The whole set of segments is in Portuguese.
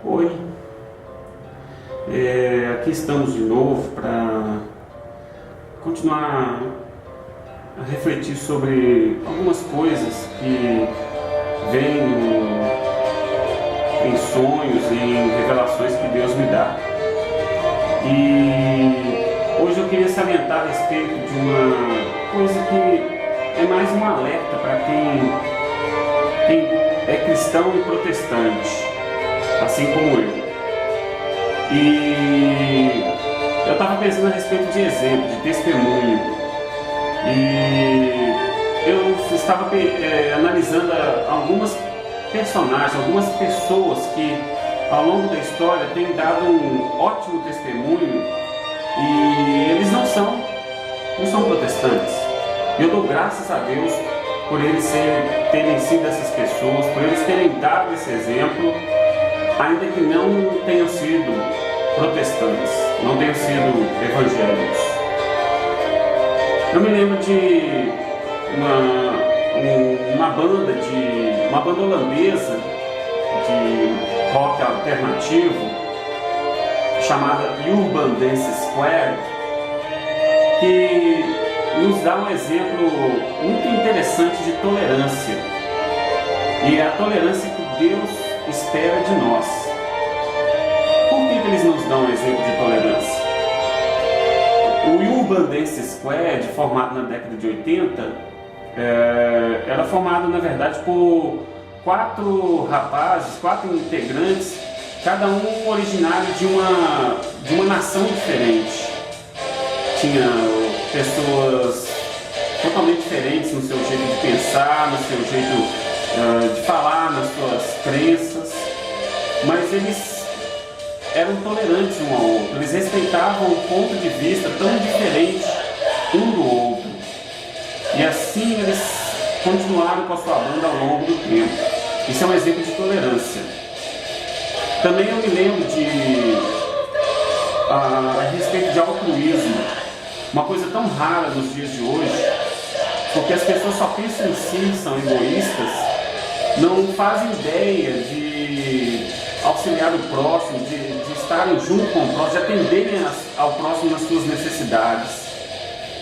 Oi, aqui estamos de novo para continuar a refletir sobre algumas coisas que vêm em sonhos, em revelações que Deus me dá. E hoje eu queria salientar a respeito de uma coisa que é mais um alerta para quem é cristão e protestante, assim como eu. E eu estava pensando a respeito de exemplo, de testemunho. E eu estava analisando algumas personagens, algumas pessoas que ao longo da história têm dado um ótimo testemunho e eles não são protestantes. E eu dou graças a Deus por eles terem sido essas pessoas, por eles terem dado esse exemplo, ainda que não tenham sido protestantes, não tenham sido evangélicos. Eu me lembro de uma banda holandesa de rock alternativo chamada Urban Dance Square, que nos dá um exemplo muito interessante de tolerância, e é a tolerância que Deus espera de nós. Por que eles nos dão um exemplo de tolerância? O Urban Dance Square, formado na década de 80, era formado na verdade por quatro integrantes, cada um originário de uma nação diferente. Tinha pessoas totalmente diferentes no seu jeito de pensar, no seu jeito de falar, nas suas crenças, mas eles eram tolerantes um ao outro, eles respeitavam um ponto de vista tão diferente um do outro, e assim eles continuaram com a sua banda ao longo do tempo. Isso é um exemplo de tolerância. Também eu me lembro a respeito de altruísmo, uma coisa tão rara nos dias de hoje, porque as pessoas só pensam em si, são egoístas, não fazem ideia de auxiliar o próximo, de estarem junto com o próximo, de atenderem ao próximo nas suas necessidades.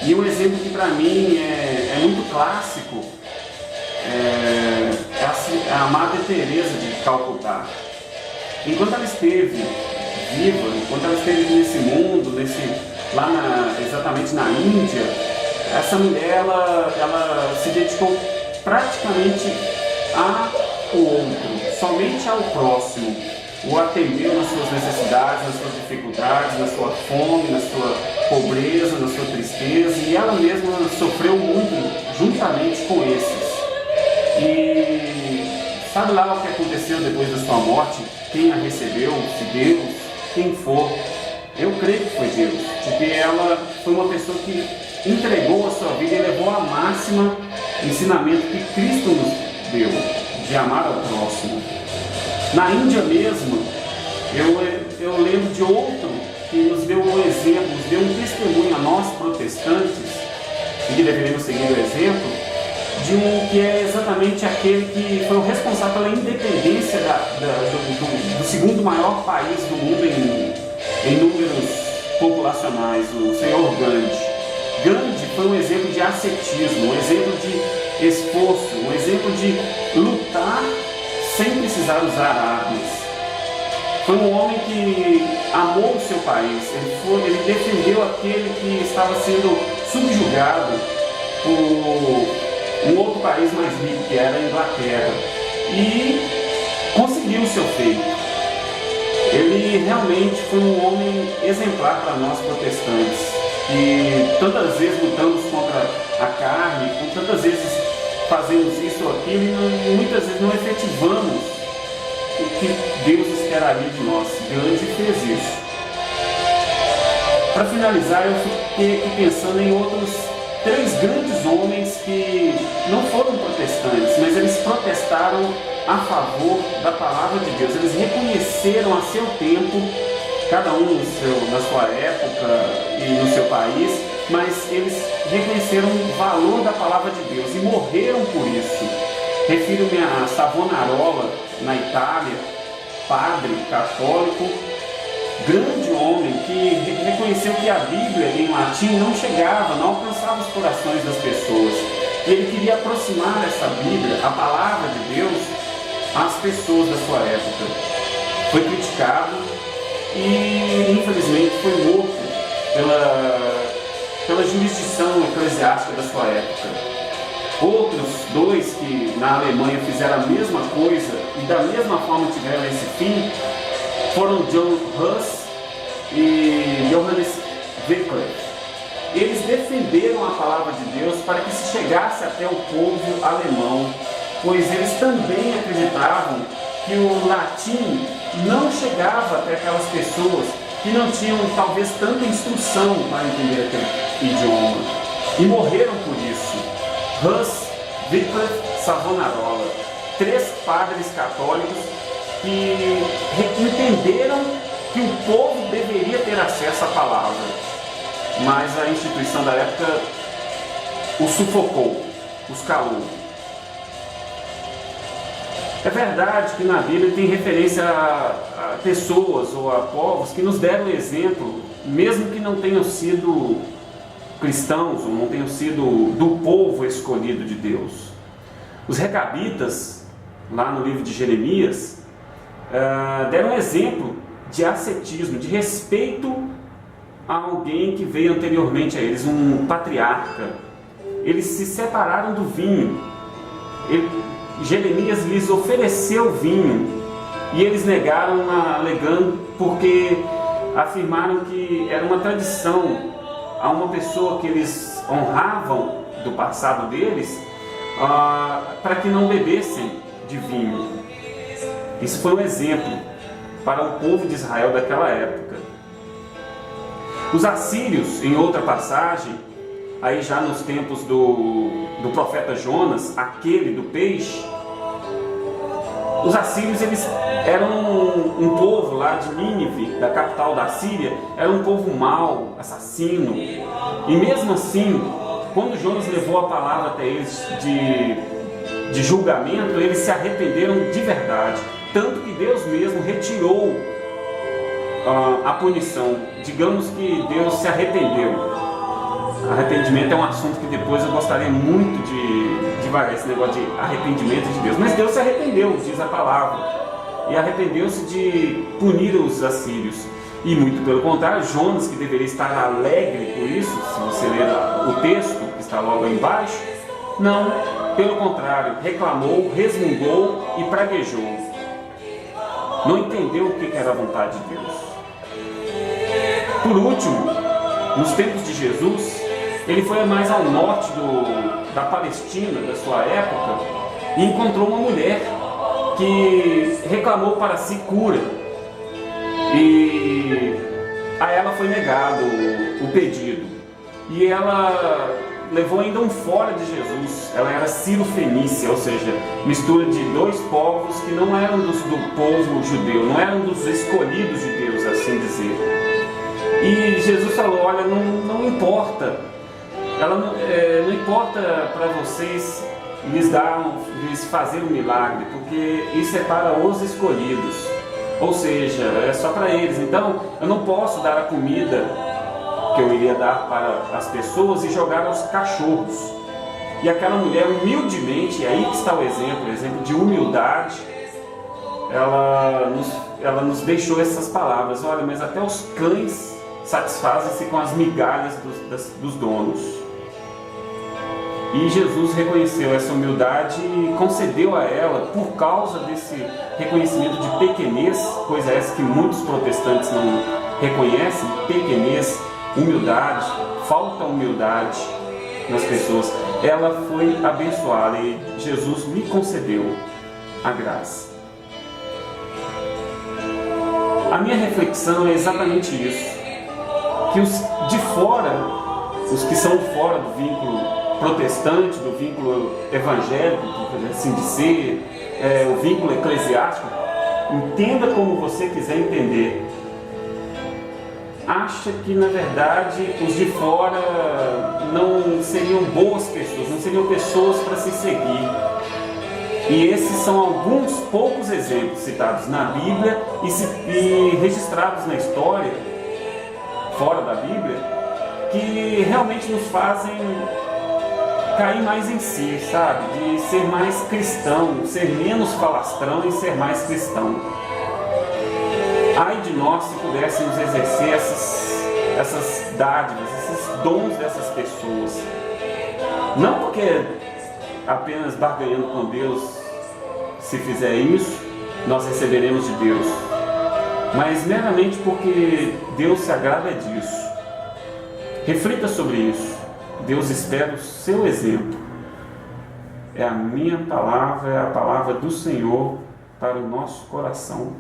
E um exemplo que para mim é muito clássico é a Madre Teresa de Calcutá. Enquanto ela esteve viva, enquanto ela esteve nesse mundo, exatamente na Índia, essa mulher ela se dedicou praticamente ao outro, somente ao próximo, o atendeu nas suas necessidades, nas suas dificuldades, na sua fome, na sua pobreza, na sua tristeza, e ela mesma sofreu muito juntamente com esses. E sabe lá o que aconteceu depois da sua morte? Quem a recebeu? Se Deus, quem for? Eu creio que foi Deus, porque ela foi uma pessoa que entregou a sua vida e levou a máxima ensinamento que Cristo nos deu, de amar ao próximo. Na Índia mesmo, eu lembro de outro que nos deu um exemplo, nos deu um testemunho a nós protestantes, e que deveríamos seguir o exemplo, de um que é exatamente aquele que foi o responsável pela independência do segundo maior país do mundo em números populacionais, o senhor Gandhi. Gandhi foi um exemplo de ascetismo, um exemplo de esforço, um exemplo de lutar sem precisar usar armas. Foi um homem que amou o seu país, ele defendeu aquele que estava sendo subjugado por um outro país mais rico, que era a Inglaterra, e conseguiu o seu feito. Ele realmente foi um homem exemplar para nós protestantes, que tantas vezes lutamos contra a carne, tantas vezes fazemos isso ou aquilo, e muitas vezes não efetivamos o que Deus esperaria de nós. Gandhi fez isso. Para finalizar, eu fiquei aqui pensando em outros 3 grandes homens que não foram protestantes, mas eles protestaram a favor da palavra de Deus. Eles reconheceram a seu tempo, cada um na sua época e no seu país, mas eles reconheceram o valor da palavra de Deus e morreram por isso. Refiro-me a Savonarola, na Itália, padre católico, grande homem, que reconheceu que a Bíblia em latim não chegava, não alcançava os corações das pessoas. E ele queria aproximar essa Bíblia, a palavra de Deus, às pessoas da sua época. Foi criticado e, infelizmente, foi morto pela jurisdição eclesiástica da sua época. Outros dois que na Alemanha fizeram a mesma coisa e da mesma forma tiveram esse fim foram John Huss e Johannes Wycliffe. Eles defenderam a palavra de Deus para que se chegasse até o povo alemão, pois eles também acreditavam que o latim não chegava até aquelas pessoas que não tinham talvez tanta instrução para entender aquele idioma, e morreram por isso. Huss, Wycliffe, Savonarola, 3 padres católicos que entenderam que o povo deveria ter acesso à palavra, mas a instituição da época os sufocou, os calou. É verdade que na Bíblia tem referência a pessoas ou a povos que nos deram exemplo, mesmo que não tenham sido cristãos ou não tenham sido do povo escolhido de Deus. Os recabitas, lá no livro de Jeremias, deram um exemplo de ascetismo, de respeito a alguém que veio anteriormente a eles, um patriarca. Eles se separaram do vinho. Jeremias lhes ofereceu vinho e eles negaram, alegando, porque afirmaram que era uma tradição a uma pessoa que eles honravam do passado deles, para que não bebessem de vinho. Isso foi um exemplo para o povo de Israel daquela época. Os assírios, em outra passagem, aí já nos tempos do profeta Jonas, aquele do peixe, os assírios, eles eram um povo lá de Nínive, da capital da Síria, era um povo mau, assassino. E mesmo assim, quando Jonas levou a palavra até eles de julgamento, eles se arrependeram de verdade. Tanto que Deus mesmo retirou a punição. Digamos que Deus se arrependeu. Arrependimento é um assunto que depois eu gostaria muito de devagar, esse negócio de arrependimento de Deus. Mas Deus se arrependeu, diz a palavra. E arrependeu-se de punir os assírios. E muito pelo contrário, Jonas, que deveria estar alegre por isso, se você ler o texto que está logo aí embaixo, não, pelo contrário, reclamou, resmungou e praguejou. Não entendeu o que era a vontade de Deus. Por último, nos tempos de Jesus, ele foi mais ao norte da Palestina, da sua época, e encontrou uma mulher que reclamou para si cura. E a ela foi negado o pedido. E ela levou ainda um fora de Jesus. Ela era Sírio-Fenícia, ou seja, mistura de 2 povos que não eram do povo judeu, não eram dos escolhidos de Deus, assim dizer. E Jesus falou: olha, não importa, não importa para vocês lhes fazer um milagre, porque isso é para os escolhidos, ou seja, é só para eles. Então eu não posso dar a comida que eu iria dar para as pessoas e jogar aos cachorros. E aquela mulher, humildemente, e aí que está o exemplo de humildade, ela nos deixou essas palavras: olha, mas até os cães satisfazem-se com as migalhas dos donos. E Jesus reconheceu essa humildade e concedeu a ela, por causa desse reconhecimento de pequenez, coisa essa que muitos protestantes não reconhecem: pequenez, humildade, falta humildade nas pessoas. Ela foi abençoada e Jesus lhe concedeu a graça. A minha reflexão é exatamente isso: que os de fora, os que são fora do vínculo protestante, do vínculo evangélico, por assim dizer, o vínculo eclesiástico, entenda como você quiser entender, acha que na verdade os de fora não seriam boas pessoas, não seriam pessoas para se seguir. E esses são alguns poucos exemplos citados na Bíblia e registrados na história, fora da Bíblia, que realmente nos fazem cair mais em si, sabe? De ser mais cristão, ser menos falastrão e ser mais cristão. Ai de nós se pudéssemos exercer essas dádivas, esses dons dessas pessoas. Não porque apenas barganhando com Deus, se fizer isso, nós receberemos de Deus, mas meramente porque Deus se agrada disso. Reflita sobre isso. Deus espera o seu exemplo. É a minha palavra, é a palavra do Senhor para o nosso coração.